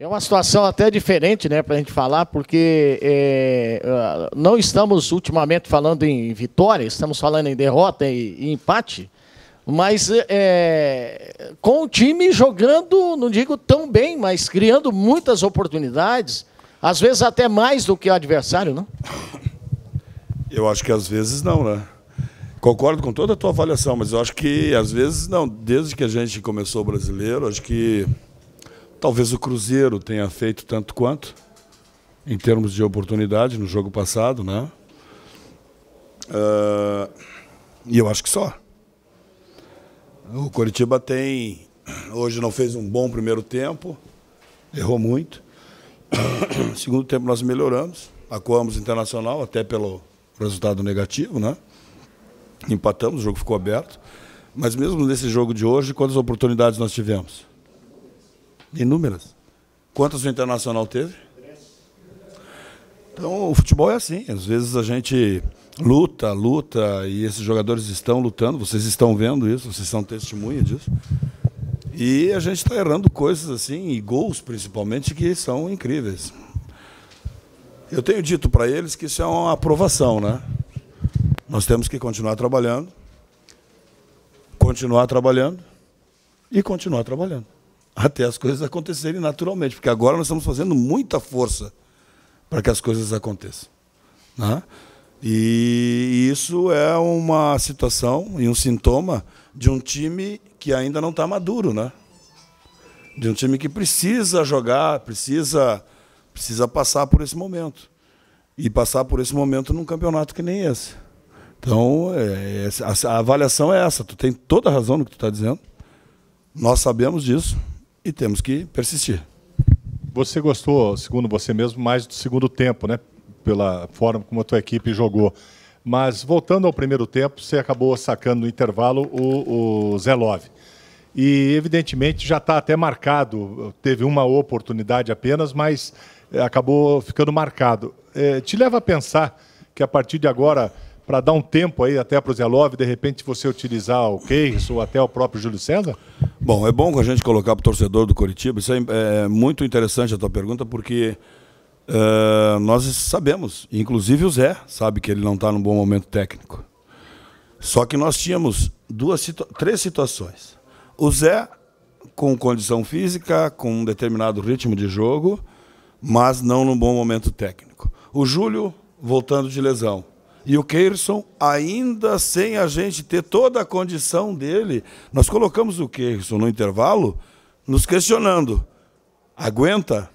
É uma situação até diferente, né, para a gente falar, porque não estamos ultimamente falando em vitória, estamos falando em derrota e empate, mas com o time jogando, não digo tão bem, mas criando muitas oportunidades, às vezes até mais do que o adversário, não? Eu acho que às vezes não, né? Concordo com toda a tua avaliação, mas eu acho que às vezes não. Desde que a gente começou o Brasileiro, acho que talvez o Cruzeiro tenha feito tanto quanto, em termos de oportunidade, no jogo passado, né? E eu acho que só. O Coritiba hoje não fez um bom primeiro tempo, errou muito. No segundo tempo nós melhoramos, acuamos o Internacional, até pelo resultado negativo, né? Empatamos, o jogo ficou aberto. Mas mesmo nesse jogo de hoje, quantas oportunidades nós tivemos? Inúmeras. Quantas o Internacional teve? Então, o futebol é assim. Às vezes a gente luta, e esses jogadores estão lutando. Vocês estão vendo isso, vocês são testemunha disso. E a gente está errando coisas assim, e gols principalmente, que são incríveis. Eu tenho dito para eles que isso é uma aprovação, né? Nós temos que continuar trabalhando e continuar trabalhando. Até as coisas acontecerem naturalmente, porque agora nós estamos fazendo muita força para que as coisas aconteçam, né? E isso é uma situação e um sintoma de um time que ainda não está maduro, né? De um time que precisa jogar, precisa passar por esse momento. E passar por esse momento num campeonato que nem esse. Então, a avaliação é essa. Tu tem toda a razão no que tu está dizendo. Nós sabemos disso. E temos que persistir. Você gostou, segundo você mesmo, mais do segundo tempo, né? Pela forma como a tua equipe jogou. Mas, voltando ao primeiro tempo, você acabou sacando no intervalo o Zé Love. E, evidentemente, já está até marcado. Teve uma oportunidade apenas, mas acabou ficando marcado. Te leva a pensar que, a partir de agora, para dar um tempo aí até para o Zé Love, de repente você utilizar o Keyes ou até o próprio Júlio César? Bom, é bom a gente colocar para o torcedor do Coritiba. Isso é muito interessante a tua pergunta, porque nós sabemos, inclusive o Zé sabe que ele não está num bom momento técnico. Só que nós tínhamos três situações. O Zé com condição física, com um determinado ritmo de jogo, mas não num bom momento técnico. O Júlio voltando de lesão. E o Keirson, ainda sem a gente ter toda a condição dele, nós colocamos o Keirson no intervalo, nos questionando. Aguenta?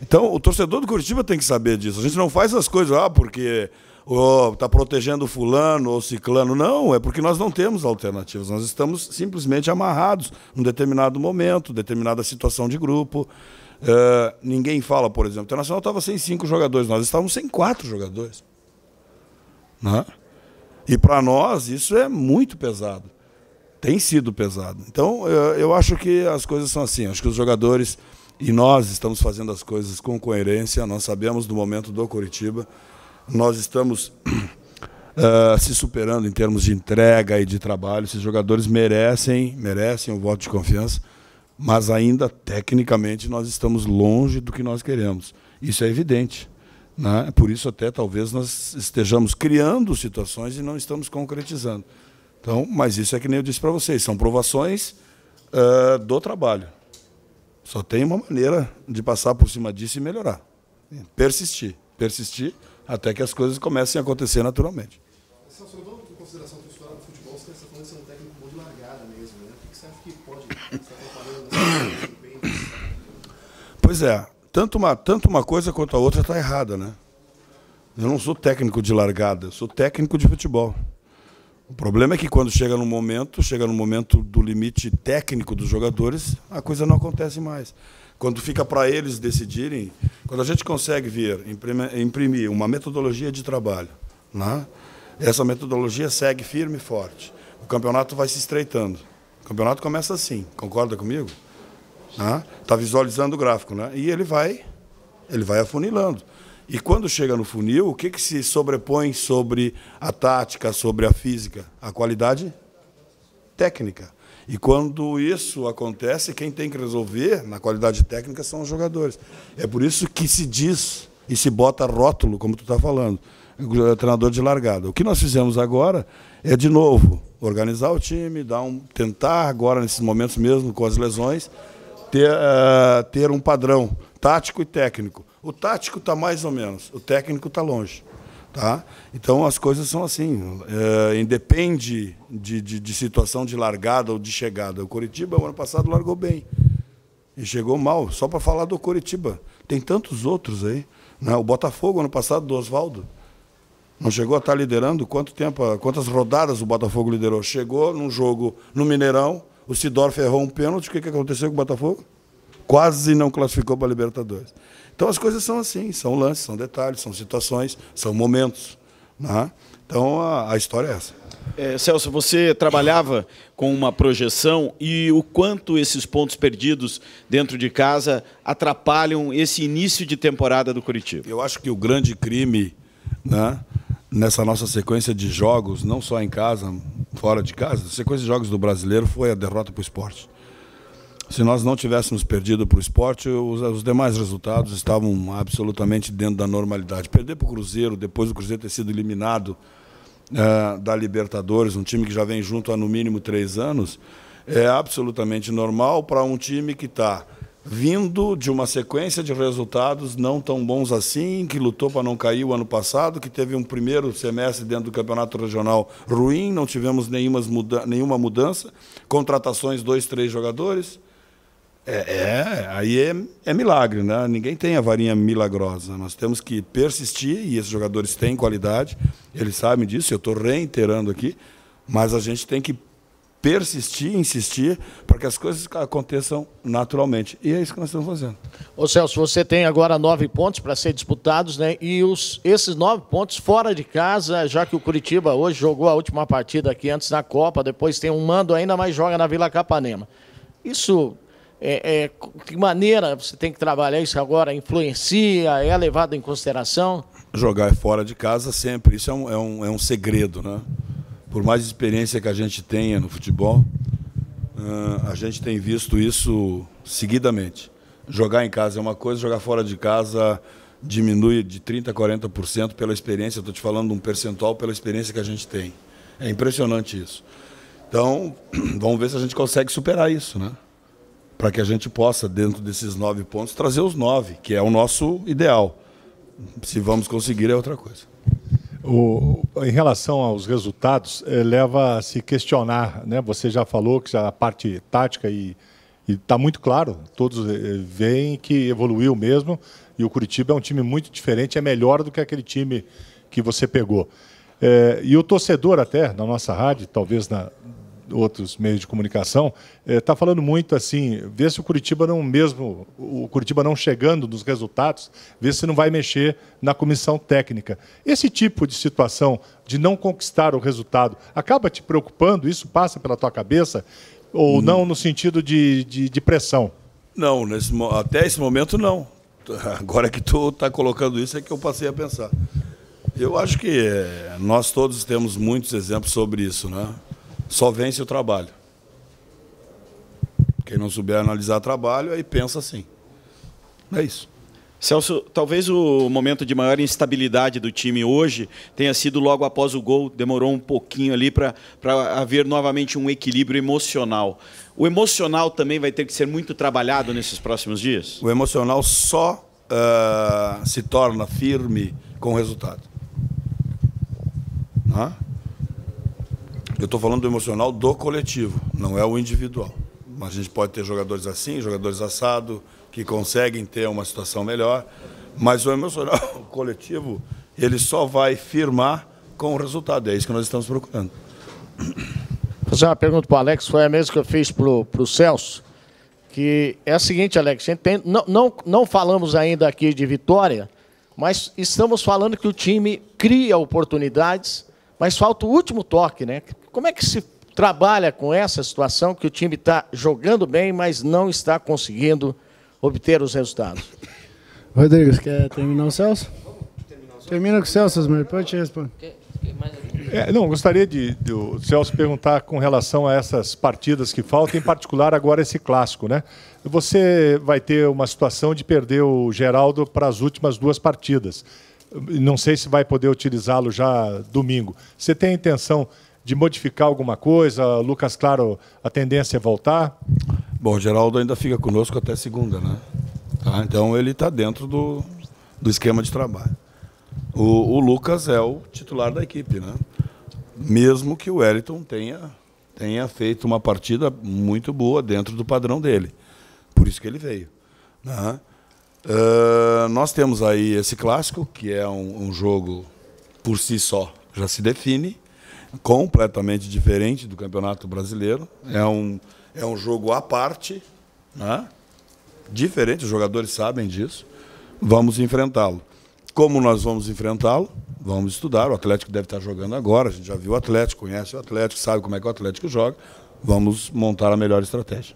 Então, o torcedor do Coritiba tem que saber disso. A gente não faz as coisas porque está protegendo fulano ou ciclano. Não, é porque nós não temos alternativas. Nós estamos simplesmente amarrados num determinado momento, determinada situação de grupo. Ninguém fala, por exemplo, o Internacional estava sem 5 jogadores, nós estávamos sem 4 jogadores. Né? E para nós isso é muito pesado. Tem sido pesado. Então, eu acho que as coisas são assim. Acho que os jogadores e nós estamos fazendo as coisas com coerência. Nós sabemos do momento do Coritiba. Nós estamos se superando em termos de entrega e de trabalho. Esses jogadores merecem o voto de confiança. Mas ainda, tecnicamente, nós estamos longe do que nós queremos. Isso é evidente, né? Por isso, até, talvez, nós estejamos criando situações e não estamos concretizando. Então, mas isso é que nem eu disse para vocês, são provações do trabalho. Só tem uma maneira de passar por cima disso e melhorar. Persistir até que as coisas comecem a acontecer naturalmente. Celso, levando em consideração a tua história do futebol, você está falando de ser um técnico bom de largada mesmo, né? O que você acha que pode estar comparando nesse desempenho? Pois é, tanto uma coisa quanto a outra está errada, né? Eu não sou técnico de largada, eu sou técnico de futebol. O problema é que quando chega no momento do limite técnico dos jogadores, a coisa não acontece mais. Quando fica para eles decidirem, quando a gente consegue imprimir uma metodologia de trabalho, né? Essa metodologia segue firme e forte. O campeonato vai se estreitando. O campeonato começa assim, concorda comigo? Está visualizando o gráfico, né? E ele vai afunilando. E quando chega no funil, o que se sobrepõe sobre a tática, sobre a física? A qualidade técnica. E quando isso acontece, quem tem que resolver, na qualidade técnica, são os jogadores. É por isso que se diz e se bota rótulo, como tu está falando, treinador de largada. O que nós fizemos agora é, de novo, organizar o time, tentar agora, nesses momentos mesmo, com as lesões, ter um padrão tático e técnico. O tático está mais ou menos, o técnico está longe. Tá? Então as coisas são assim, independe de situação de largada ou de chegada. O Coritiba, o ano passado, largou bem e chegou mal. Só para falar do Coritiba, tem tantos outros aí, né? O Botafogo, ano passado, do Oswaldo, não chegou a estar liderando? Quantas rodadas o Botafogo liderou? Chegou num jogo no Mineirão, o Sidorf errou um pênalti, o que aconteceu com o Botafogo? Quase não classificou para a Libertadores. Então as coisas são assim, são lances, são detalhes, são situações, são momentos. Né? Então a história é essa. Celso, você trabalhava com uma projeção e o quanto esses pontos perdidos dentro de casa atrapalham esse início de temporada do Coritiba? Eu acho que o grande crime, né, nessa nossa sequência de jogos, não só em casa, fora de casa, a sequência de jogos do Brasileiro foi a derrota para o Sport. Se nós não tivéssemos perdido para o Sport, os demais resultados estavam absolutamente dentro da normalidade. Perder para o Cruzeiro, depois do Cruzeiro ter sido eliminado da Libertadores, um time que já vem junto há no mínimo 3 anos, é absolutamente normal para um time que está vindo de uma sequência de resultados não tão bons assim, que lutou para não cair o ano passado, que teve um primeiro semestre dentro do Campeonato Regional ruim, não tivemos nenhuma mudança, contratações 2, 3 jogadores. Aí é milagre, né? Ninguém tem a varinha milagrosa. Nós temos que persistir, e esses jogadores têm qualidade, eles sabem disso, eu estou reiterando aqui, mas a gente tem que persistir, insistir, para que as coisas aconteçam naturalmente. E é isso que nós estamos fazendo. Ô Celso, você tem agora 9 pontos para ser disputados, né? E esses 9 pontos fora de casa, já que o Coritiba hoje jogou a última partida aqui antes da Copa, depois tem um mando ainda, mas joga na Vila Capanema. Isso... de maneira você tem que trabalhar isso agora? Influencia? É levado em consideração? Jogar fora de casa sempre. Isso é um segredo, né? Por mais experiência que a gente tenha no futebol, a gente tem visto isso seguidamente. Jogar em casa é uma coisa, jogar fora de casa diminui de 30% a 40% pela experiência. Estou te falando de um percentual pela experiência que a gente tem. É impressionante isso. Então, vamos ver se a gente consegue superar isso, né? Para que a gente possa, dentro desses 9 pontos, trazer os 9, que é o nosso ideal. Se vamos conseguir, é outra coisa. Em relação aos resultados, leva a se questionar, né? Você já falou que já a parte tática e está muito claro, todos veem que evoluiu mesmo, e o Coritiba é um time muito diferente, é melhor do que aquele time que você pegou. E o torcedor até, na nossa rádio, talvez na outros meios de comunicação, está falando muito assim, vê se o Coritiba não chegando nos resultados, vê se não vai mexer na comissão técnica. Esse tipo de situação de não conquistar o resultado, acaba te preocupando? Isso passa pela tua cabeça? Ou não no sentido de pressão? Não, até esse momento não. Agora que tu está colocando isso é que eu passei a pensar. Eu acho que nós todos temos muitos exemplos sobre isso, né? Só vence o trabalho. Quem não souber analisar trabalho, aí pensa assim. É isso. Celso, talvez o momento de maior instabilidade do time hoje tenha sido logo após o gol. Demorou um pouquinho ali para haver novamente um equilíbrio emocional. O emocional também vai ter que ser muito trabalhado nesses próximos dias? O emocional só se torna firme com o resultado. Não? Eu estou falando do emocional do coletivo, não é o individual. Mas a gente pode ter jogadores assim, jogadores assado, que conseguem ter uma situação melhor, mas o emocional coletivo, ele só vai firmar com o resultado. É isso que nós estamos procurando. Vou fazer uma pergunta para o Alex, foi a mesma que eu fiz para o Celso, que é a seguinte, Alex, a gente não falamos ainda aqui de vitória, mas estamos falando que o time cria oportunidades, mas falta o último toque, né? Como é que se trabalha com essa situação que o time está jogando bem, mas não está conseguindo obter os resultados? Rodrigo, você quer terminar o Celso? Termina com o Celso, mas pode te responder. Não, gostaria o Celso perguntar com relação a essas partidas que faltam, em particular agora esse clássico, né? Você vai ter uma situação de perder o Geraldo para as últimas 2 partidas. Não sei se vai poder utilizá-lo já domingo. Você tem a intenção de modificar alguma coisa? Lucas Claro, a tendência é voltar? Bom, o Geraldo ainda fica conosco até segunda, né? Tá? Então ele está dentro do esquema de trabalho. O Lucas é o titular da equipe, né? Mesmo que o Wellington tenha feito uma partida muito boa dentro do padrão dele. Por isso que ele veio, né? Nós temos aí esse clássico, que é um jogo por si só, já se define, completamente diferente do Campeonato Brasileiro. É um jogo à parte, né? Diferente, os jogadores sabem disso. Vamos enfrentá-lo. Como nós vamos enfrentá-lo? Vamos estudar. O Atlético deve estar jogando agora. A gente já viu o Atlético, conhece o Atlético, sabe como é que o Atlético joga. Vamos montar a melhor estratégia.